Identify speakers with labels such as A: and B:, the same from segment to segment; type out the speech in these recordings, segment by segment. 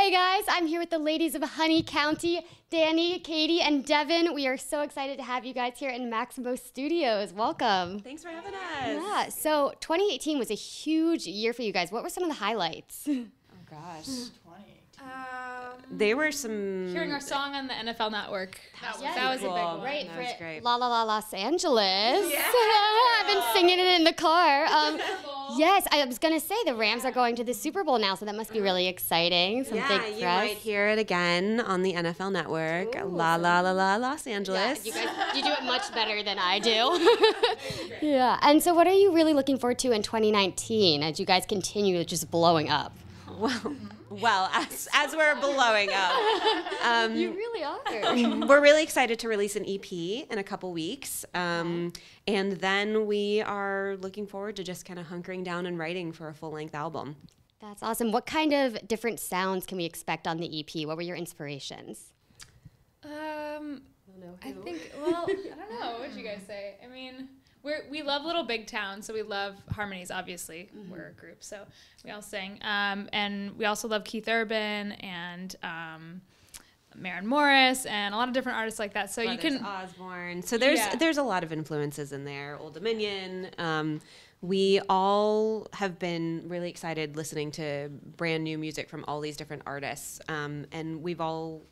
A: Hey guys, I'm here with the ladies of Honey County, Dani, Katie, and Devon. We are so excited to have you guys here in Maximo Studios. Welcome.
B: Thanks for having us.
A: Yeah, so 2018 was a huge year for you guys. What were some of the highlights?
B: Oh gosh.
C: 2018.
B: They were some...
D: Hearing our song on the NFL Network.
A: That
D: was a big one.
A: Right,
B: That was great.
A: La La La Los Angeles.
B: Yeah.
A: I've been singing it in the car. Yes, I was going to say the Rams are going to the Super Bowl now, so that must be really exciting. Some big press.
B: You might hear it again on the NFL Network.
A: Ooh.
B: La La La La Los Angeles.
A: Yeah, you do it much better than I do. Yeah, and so what are you really looking forward to in 2019 as you guys continue just blowing up?
B: Well, as we're blowing up.
A: You really are.
B: We're really excited to release an EP in a couple weeks. And then we are looking forward to just kind of hunkering down and writing for a full-length album.
A: That's awesome. What kind of different sounds can we expect on the EP? What were your inspirations?
D: I think, well, I don't know. What did you guys say? I mean, we love Little Big Town, so we love harmonies, obviously. We're a group, so we all sing. And we also love Keith Urban and Maren Morris and a lot of different artists like that. So you can...
B: Osborne. So there's a lot of influences in there. Old Dominion. We all have been really excited listening to brand new music from all these different artists. And we've all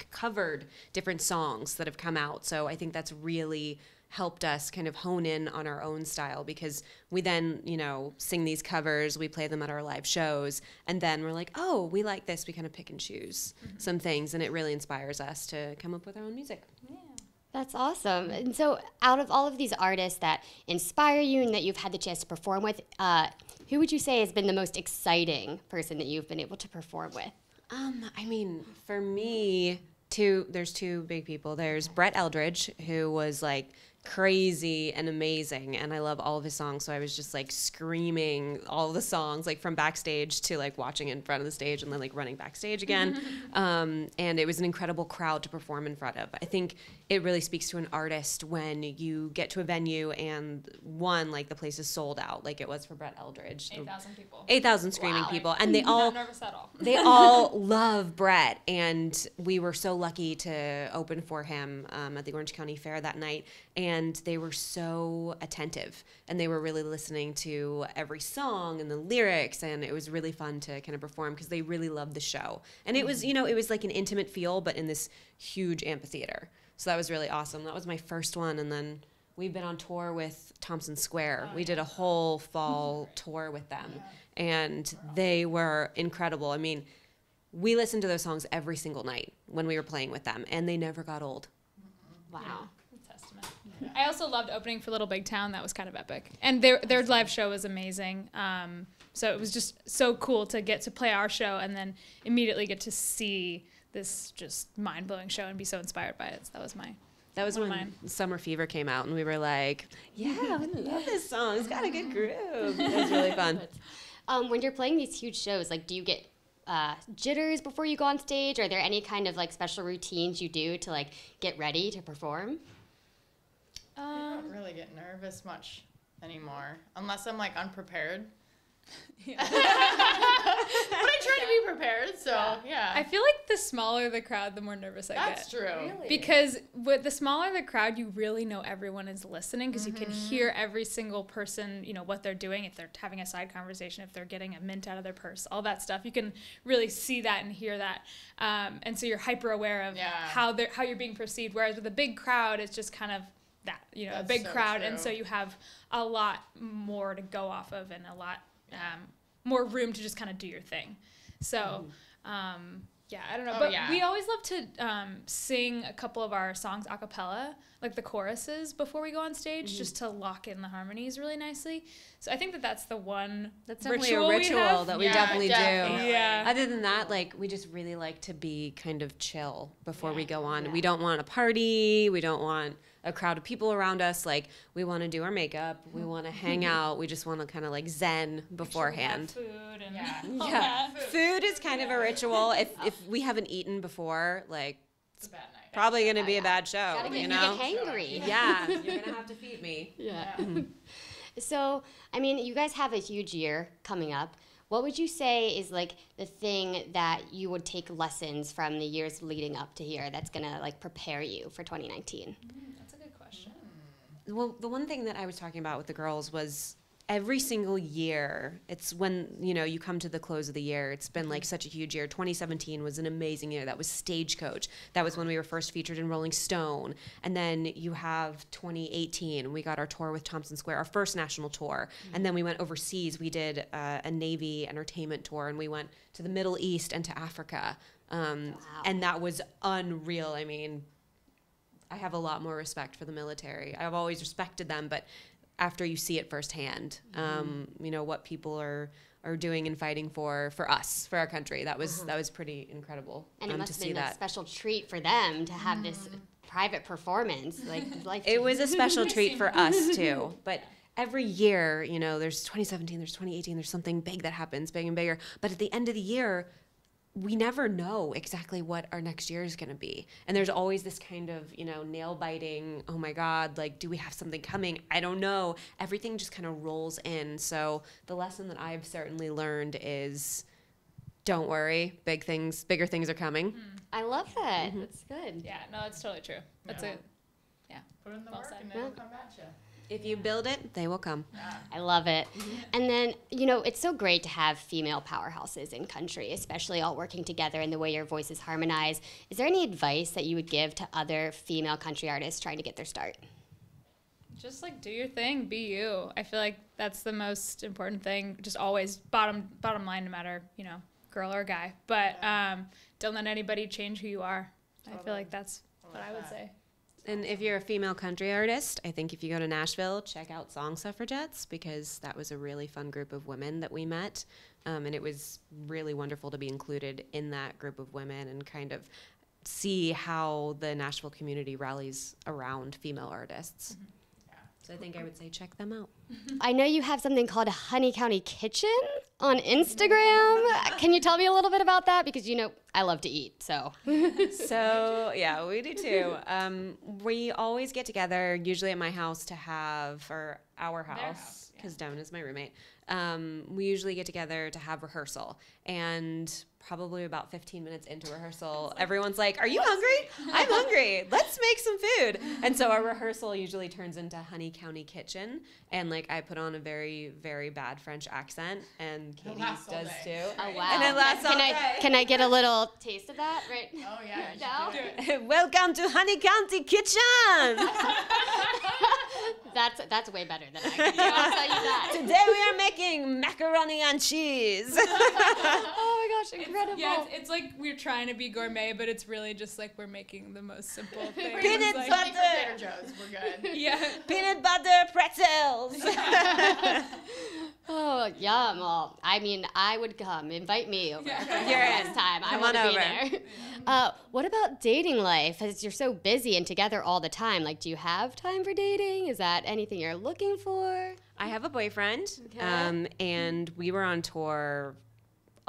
B: covered different songs that have come out. So I think that's really helped us kind of hone in on our own style, because we then, sing these covers, we play them at our live shows, and then we're like, oh, we like this. We kind of pick and choose some things, and it really inspires us to come up with our own music.
D: Yeah.
A: That's awesome. And so out of all of these artists that inspire you and that you've had the chance to perform with, who would you say has been the most exciting person that you've been able to perform with?
B: I mean, for me, there's two big people. There's Brett Eldridge, who was like crazy and amazing, and I love all of his songs, so I was just like screaming all of the songs, like from backstage to like watching in front of the stage and then like running backstage again. And it was an incredible crowd to perform in front of. I think it really speaks to an artist when you get to a venue and like the place is sold out, like it was for Brett Eldridge.
D: 8,000 people.
B: 8,000 screaming people, and they
D: Not nervous at all.
B: they all love Brett, and we were so lucky to open for him at the Orange County Fair that night, and they were so attentive, and they were really listening to every song and the lyrics, and it was really fun to kind of perform because they really loved the show. And it was, it was like an intimate feel, but in this huge amphitheater. So that was really awesome. That was my first one, and then we've been on tour with Thompson Square. We did a whole fall tour with them, and they were incredible. I mean, we listened to those songs every single night when we were playing with them, and they never got old.
A: Wow.
D: Testament. I also loved opening for Little Big Town. That was kind of epic. And their live show was amazing. So it was just so cool to get to play our show and then immediately get to see this just mind-blowing show and be so inspired by it. So that was
B: when Summer Fever came out, and we were like, yeah, we love this song. It's got a good groove. It was really fun.
A: When you're playing these huge shows, like, do you get jitters before you go on stage? Are there any kind of like special routines you do to like get ready to perform?
C: I don't really get nervous much anymore, unless I'm like unprepared. But I try to be prepared, so yeah.
D: I feel like the smaller the crowd, the more nervous I get.
C: That's true.
D: Really? Because with the smaller the crowd, you really know everyone is listening, because you can hear every single person, what they're doing, if they're having a side conversation, if they're getting a mint out of their purse, all that stuff. You can really see that and hear that. And so you're hyper aware of how you're being perceived. Whereas with a big crowd, it's just kind of that, a big crowd.
C: True.
D: And so you have a lot more to go off of and a lot more room to just kind of do your thing. So, I don't know. But we always love to sing a couple of our songs a cappella, like the choruses, before we go on stage, just to lock in the harmonies really nicely. So I think that's the one
B: definitely a ritual that we definitely do.
D: Yeah.
B: Other than that, like, we just really like to be kind of chill before we go on. We don't want a party. We don't want a crowd of people around us. Like, we want to do our makeup. We want to hang out. We just want to kind of like zen beforehand.
D: Food and
B: Food is kind of a ritual. If we haven't eaten before, like,
C: It's a bad night.
B: probably going to be a bad show,
A: You get hangry.
B: Yeah, you're going to have to feed me.
A: Yeah. So, I mean, you guys have a huge year coming up. what would you say is like the thing that you would take lessons from the years leading up to here that's gonna like prepare you for 2019?
D: That's a good question.
B: Well, the one thing that I was talking about with the girls was every single year, it's when, you know, you come to the close of the year, it's been like such a huge year. 2017 was an amazing year. That was Stagecoach. That was when we were first featured in Rolling Stone. And then you have 2018. We got our tour with Thompson Square, our first national tour. And then we went overseas. We did a Navy entertainment tour, and we went to the Middle East and to Africa. And that was unreal. I mean, I have a lot more respect for the military. I've always respected them, but after you see it firsthand, you know, what people are doing and fighting for us, for our country, that was pretty incredible.
A: And it must
B: to
A: have
B: see
A: been a
B: that.
A: special treat for them to have this private performance. Like
B: It was a special treat for us too. But every year, you know, there's 2017, there's 2018, there's something big that happens, big and bigger. But at the end of the year, we never know exactly what our next year is going to be. And there's always this kind of, you know, nail biting, oh my God, like, do we have something coming? I don't know. Everything just kind of rolls in. So the lesson that I've certainly learned is don't worry, bigger things are coming.
A: I love that. That's good.
D: Yeah, no, that's totally true. That's
C: Yeah.
D: it.
C: Put in the
D: Well
C: work
D: said.
C: and then it'll come at you.
B: If you build it, they will come.
A: I love it. And then, you know, it's so great to have female powerhouses in country, especially all working together and the way your voices harmonize. Is there any advice that you would give to other female country artists trying to get their start?
D: Just like do your thing, be you. I feel like that's the most important thing. Just always bottom line, no matter, you know, girl or guy. But don't let anybody change who you are. I feel like that's what I would say.
B: And if you're a female country artist, I think if you go to Nashville, check out Song Suffragettes, because that was a really fun group of women that we met. And it was really wonderful to be included in that group of women and kind of see how the Nashville community rallies around female artists. So I think I would say check them out.
A: I know you have something called Honey County Kitchen on Instagram. Can you tell me a little bit about that? Because, you know, I love to eat, so.
B: So, yeah, we do too. We always get together, usually at my house, to have, or our house, because Devon is my roommate. We usually get together to have rehearsal. And probably about 15 minutes into rehearsal, everyone's like, are you hungry? I'm hungry. Let's make some food. And so our rehearsal usually turns into Honey County Kitchen. And like I put on a very, very bad French accent, and Katie does too.
A: Oh, wow.
B: And it lasts all day.
A: Can I get a little taste of that? Right?
C: Oh, yeah. you
A: No?
C: should do it.
B: Welcome to Honey County Kitchen.
A: That's way better than I can do. I'll tell you that.
B: Today we are making macaroni and cheese.
A: Oh my gosh, incredible.
D: Yeah, it's like we're trying to be gourmet, but it's really just like we're making the most simple things.
B: Peanut
D: like,
B: butter.
C: Trader Joe's, we're good.
D: Yeah.
B: Peanut butter pretzels.
A: Oh, yum. Well, I mean, I would come. Invite me over
D: Yeah.
A: for
B: You're
A: next
B: in.
A: time. I
B: Come
A: want to
B: on
A: be
B: over.
A: there. What about dating life? As you're so busy and together all the time, like, do you have time for dating? Is that anything you're looking for?
B: I have a boyfriend,
A: Okay.
B: and we were on tour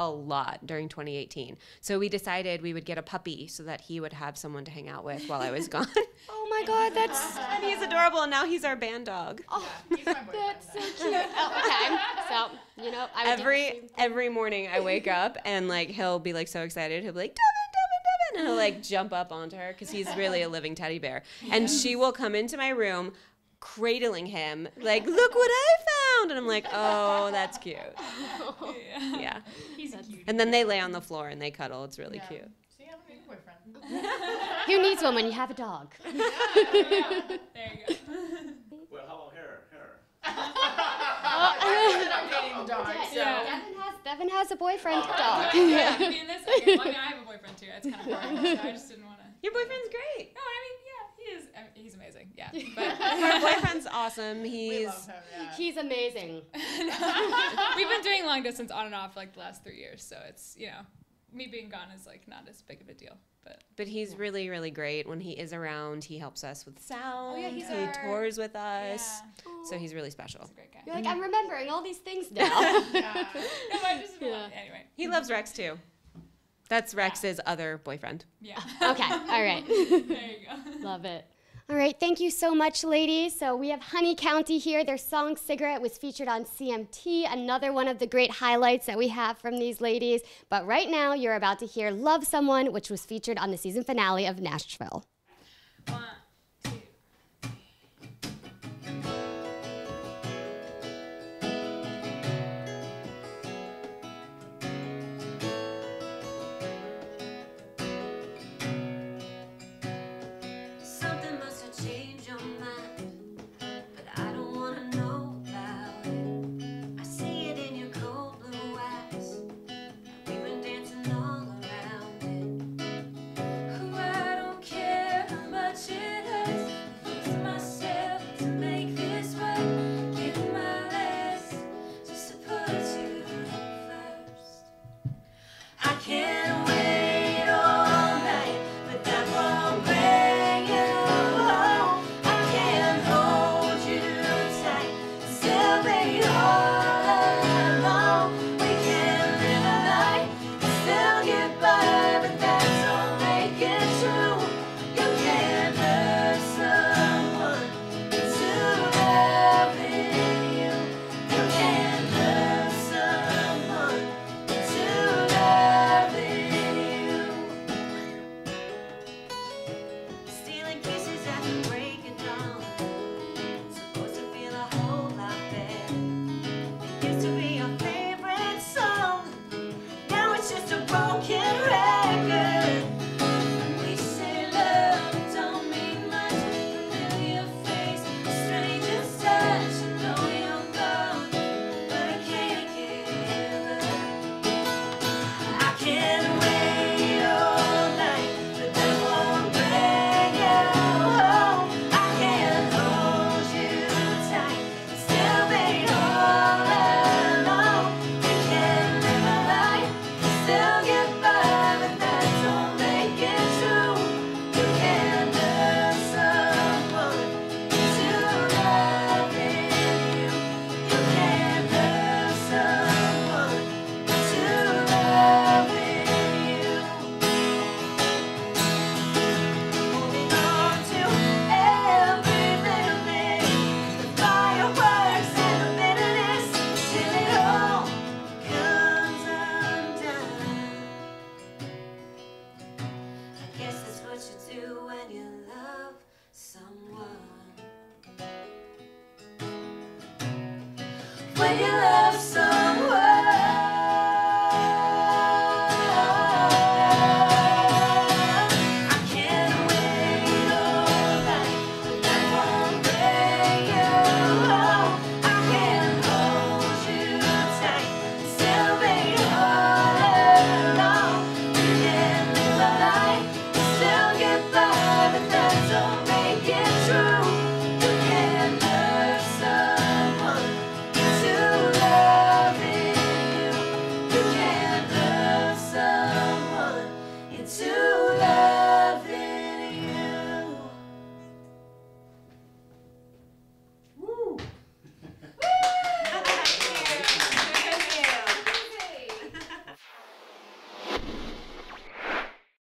B: a lot during 2018. So we decided we would get a puppy so that he would have someone to hang out with while I was gone.
A: Oh my God, that's
B: And he's adorable, and now he's our band dog.
C: He's my boyfriend.
A: that's so cute. Oh, okay, so you know, I would do the same.
B: Every morning I wake up and like he'll be like so excited. He'll be like, Devon, Devon, Devon, and he'll like jump up onto her because he's really a living teddy bear. And she will come into my room, cradling him, like, look what I found, and I'm like, oh, that's cute. Yeah.
D: He's a cutie.
B: And then they lay on the floor and they cuddle. It's really
C: Yeah.
B: cute.
C: So you have a new boyfriend.
A: Who needs one when you have a dog?
D: There you go.
E: Well, hello, here.
C: I'm dating the dog, so.
D: Yeah.
A: Devon has a boyfriend dog.
D: Yeah, I mean, that's okay. Well, I mean, I have a boyfriend too. It's kind of boring, so I just didn't want to.
B: Your boyfriend's great.
D: No, I mean, yeah, he's amazing. Yeah, but
B: Our boyfriend's awesome.
C: We
B: He's
C: love him, yeah.
A: He's amazing.
D: we've been doing long distance on and off like the last 3 years, so it's, you know, me being gone is like not as big of a deal. But
B: But he's really, really great. When he is around, he helps us with sound.
D: yeah, he's
B: he
D: our-
B: tours with us.
D: yeah,
B: So he's really special.
D: he's a great guy.
A: You're like, I'm remembering all these things now.
C: Yeah.
D: No, I just anyway.
B: He loves Rex too. That's Rex's other boyfriend.
D: Yeah.
A: Okay, all right.
D: There you go.
A: Love it. All right, thank you so much, ladies. So we have Honey County here. Their song Cigarette was featured on CMT, another one of the great highlights that we have from these ladies. But right now, you're about to hear Love Someone, which was featured on the season finale of Nashville.
D: 1